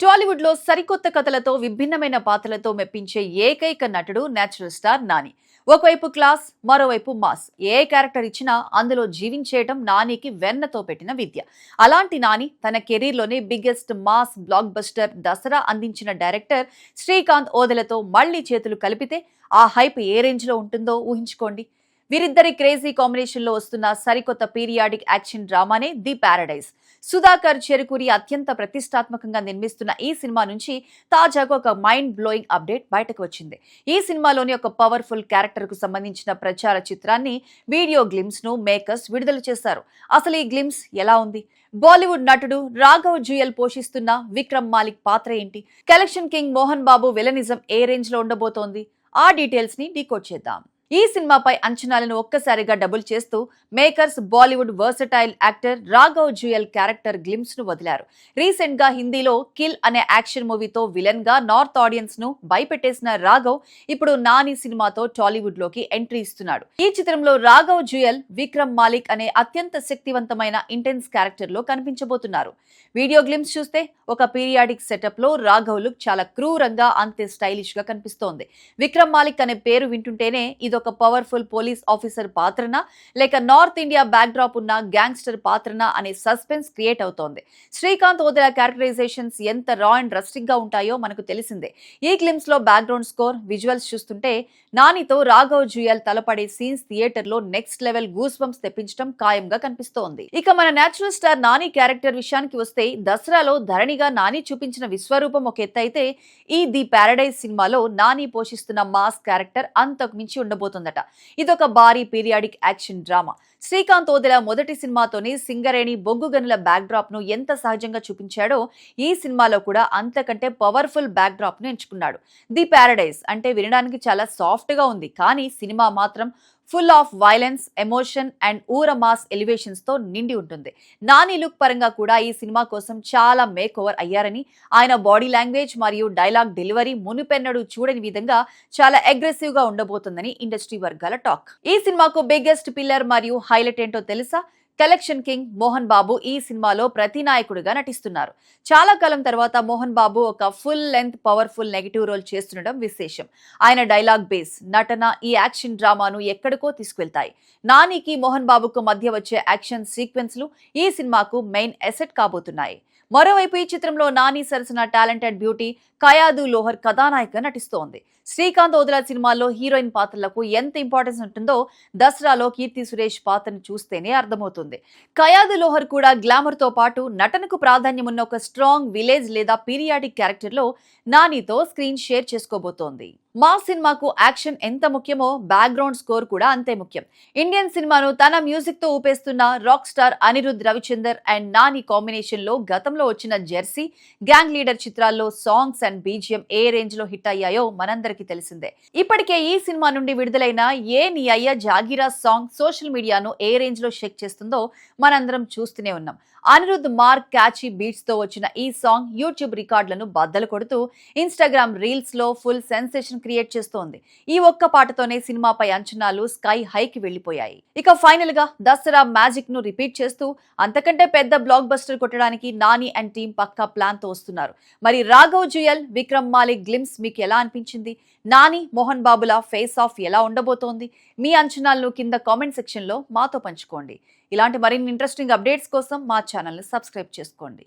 టాలీవుడ్ లో సరికొత్త కథలతో విభిన్నమైన పాత్రలతో మెప్పించే ఏకైక నటుడు నేచురల్ స్టార్ నాని. ఒకవైపు క్లాస్, మరోవైపు మాస్. ఏ క్యారెక్టర్ ఇచ్చినా అందులో జీవించేయటం నానికి వెన్నతో పెట్టిన విద్య. అలాంటి నాని తన కెరీర్ లోనే biggest mass block buster Dasara అందించిన డైరెక్టర్ శ్రీకాంత్ ఓదెలతో మళ్లీ చేతులు కలిపితే ఆ హైప్ ఏ రేంజ్ లో ఉంటుందో ఊహించుకోండి. వీరిద్దరి క్రేజీ కాంబినేషన్ లో వస్తున్న సరికొత్త పీరియాడిక్ యాక్షన్ డ్రామానే ది పారడైజ్. సుధాకర్ చెరుకూరి అత్యంత ప్రతిష్టాత్మకంగా నిర్మిస్తున్న ఈ సినిమా నుంచి తాజాగా ఒక మైండ్ బ్లోయింగ్ అప్డేట్ బయటకు వచ్చింది. ఈ సినిమాలోని ఒక పవర్ఫుల్ క్యారెక్టర్ కు సంబంధించిన ప్రచార చిత్రాన్ని, వీడియో గ్లిమ్స్ ను మేకర్స్ విడుదల చేశారు. అసలు ఈ గ్లిమ్స్ ఎలా ఉంది? బాలీవుడ్ నటుడు రాఘవ్ జుయల్ పోషిస్తున్న విక్రమ్ మాలిక్ పాత్ర ఏంటి? Collection king Mohan Babu villainism ఏ రేంజ్ లో ఉండబోతోంది? ఆ డీటెయిల్స్ ని డీకోడ్ చేద్దాం. ఈ సినిమాపై అంచనాలను ఒక్కసారిగా డబుల్ చేస్తూ makers Bollywood versatile actor Raghav Juyal character glimpse ను వదిలారు. రీసెంట్ గా హిందీలో కిల్ అనే యాక్షన్ మూవీతో విలన్ గా నార్త్ ఆడియన్స్ ను భయపెట్టేసిన రాఘవ్ ఇప్పుడు నాని సినిమాతో టాలీవుడ్ లోకి ఎంట్రీ ఇస్తున్నాడు. ఈ చిత్రంలో రాఘవ్ జుయల్ విక్రమ్ మాలిక్ అనే అత్యంత శక్తివంతమైన ఇంటెన్స్ క్యారెక్టర్ లో కనిపించబోతున్నారు. వీడియో గ్లిమ్స్ చూస్తే ఒక పీరియాడిక్ సెటప్ లో రాఘవ్ లుక్ చాలా క్రూరంగా, అంతే స్టైలిష్ గా కనిపిస్తోంది. విక్రమ్ మాలిక్ అనే పేరు వింటుంటేనే ఇదొక పవర్ఫుల్ పోలీస్ ఆఫీసర్ పాత్రనా, లేక నార్త్ ఇండియా బ్యాక్ డ్రాప్ ఉన్న గ్యాంగ్స్టర్ పాత్రనా అనే సస్పెన్స్ క్రియేట్ అవుతోంది. శ్రీకాంత్ ఓదెల క్యారెక్టరైజేషన్స్ ఎంత రా అండ్ రస్టిక్ గా ఉంటాయో మనకు తెలిసిందే. ఈ గ్లిమ్స్ లో బ్యాక్గ్రౌండ్ స్కోర్, విజువల్స్ చూస్తుంటే నానితో రాఘవ్ జుయల్ తలపడే సీన్స్ థియేటర్ లో నెక్స్ట్ లెవెల్ గూస్ బంప్స్ తెప్పించడం ఖాయంగా కనిపిస్తోంది. ఇక మన నేచురల్ స్టార్ నాని క్యారెక్టర్ విషయానికి వస్తే, దసరాలో ధరణిగా నాని చూపించిన విశ్వరూపం ఒక ఎత్తు అయితే, ఈ ది పారడైజ్ సినిమాలో నాని పోషిస్తున్న మాస్ క్యారెక్టర్ అంతకు మించి ఉండబోతుందట. ఇదొక భారీ periodic action drama. Srikanth Odela మొదటి సినిమాతోనే సింగరేణి బొగ్గు గనుల బ్యాక్ డ్రాప్ ను ఎంత సహజంగా చూపించాడో, ఈ సినిమాలో కూడా అంతకంటే పవర్ఫుల్ బ్యాక్ డ్రాప్ ను ఎంచుకున్నాడు. ది పారడైజ్ అంటే వినడానికి చాలా సాఫ్ట్ గా ఉంది, కానీ సినిమా మాత్రం full of violence, emotion and ఊర మాస్ ఎలివేషన్స్ తో నిండి ఉంటుంది. నాని లుక్ పరంగా కూడా ఈ సినిమా కోసం చాలా మేక్ ఓవర్ అయ్యారని, ఆయన బాడీ లాంగ్వేజ్ మరియు డైలాగ్ డెలివరీ మునుపెన్నడూ చూడని విధంగా చాలా అగ్రెసివ్ గా ఉండబోతుందని ఇండస్ట్రీ వర్గాల టాక్. ఈ సినిమాకు బిగ్గెస్ట్ పిల్లర్ మరియు హైలైట్ ఏంటో తెలుసా? కలెక్షన్ కింగ్ మోహన్ బాబు ఈ సినిమాలో ప్రతినాయకుడిగా నటిస్తున్నారు. చాలా కాలం తర్వాత మోహన్ బాబు ఒక full length powerful negative role చేస్తుండడం విశేషం. ఆయన డైలాగ్ బేస్, నటన ఈ యాక్షన్ డ్రామాను ఎక్కడికో తీసుకెళ్తాయి. నానికి మోహన్ బాబుకు మధ్య వచ్చే యాక్షన్ సీక్వెన్స్లు ఈ సినిమాకు మెయిన్ ఎసెట్ కాబోతున్నాయి. మరోవైపు ఈ చిత్రంలో నాని సరసన టాలెంటెడ్ బ్యూటీ కయాదు లోహర్ కథానాయిక నటిస్తోంది. శ్రీకాంత్ ఓదెల సినిమాల్లో హీరోయిన్ పాత్రలకు ఎంత ఇంపార్టెన్స్ ఉంటుందో దసరాలో కీర్తి సురేష్ పాత్రను చూస్తేనే అర్థమవుతుంది. కయాదు లోహర్ కూడా గ్లామర్ తో పాటు నటనకు ప్రాధాన్యం ఉన్న ఒక స్ట్రాంగ్ విలేజ్ లేదా పీరియాడిక్ క్యారెక్టర్ లో నానితో స్క్రీన్ షేర్ చేసుకోబోతోంది. మా సినిమాకు యాక్షన్ ఎంత ముఖ్యమో బ్యాక్గ్రౌండ్ స్కోర్ కూడా అంతే ముఖ్యం. ఇండియన్ సినిమాను తన మ్యూజిక్ తో ఊపేస్తున్న rock star Anirudh Ravichander and Nani combination లో గతంలో వచ్చిన జెర్సీ, గ్యాంగ్ లీడర్ చిత్రాల్లో సాంగ్స్ అండ్ బీజిఎం ఏ రేంజ్ లో హిట్ అయ్యాయో మనందరికీ తెలిసిందే. ఇప్పటికే ఈ సినిమా నుండి విడుదలైన ఏ నీ అయ్య జాగిరా సాంగ్ సోషల్ మీడియాను ఏ రేంజ్ లో షేక్ చేస్తుందో మనందరం చూస్తూనే ఉన్నాం. అనిరుద్ మార్క్ క్యాచీ బీట్స్ తో వచ్చిన ఈ సాంగ్ యూట్యూబ్ రికార్డులను బద్దలు కొడుతూ ఇన్స్టాగ్రామ్ రీల్స్ లో ఫుల్ సెన్సేషన్ క్రియేట్ చేస్తోంది. ఈ ఒక్క పాటతోనే సినిమాపై అంచనాలు స్కై హైకి వెళ్లిపోయాయి. ఇక ఫైనల్ గా దసరా మ్యాజిక్ ను రిపీట్ చేస్తూ అంతకంటే పెద్ద బ్లాక్ బస్టర్ కొట్టడానికి నాని అండ్ టీం పక్కా ప్లాన్ తో వస్తున్నారు. మరి రాఘవ్ జుయల్, విక్రమ్ మాలిక్ గ్లిమ్స్ మీకు ఎలా అనిపించింది? నాని, మోహన్ బాబుల ఫేస్ ఆఫ్ ఎలా ఉండబోతోంది? మీ అంచనాలను కింద కామెంట్ సెక్షన్ లో మాతో పంచుకోండి. ఇలాంటి మరిన్ని ఇంట్రెస్టింగ్ అప్డేట్స్ కోసం మా ఛానల్ ని సబ్స్క్రైబ్ చేసుకోండి.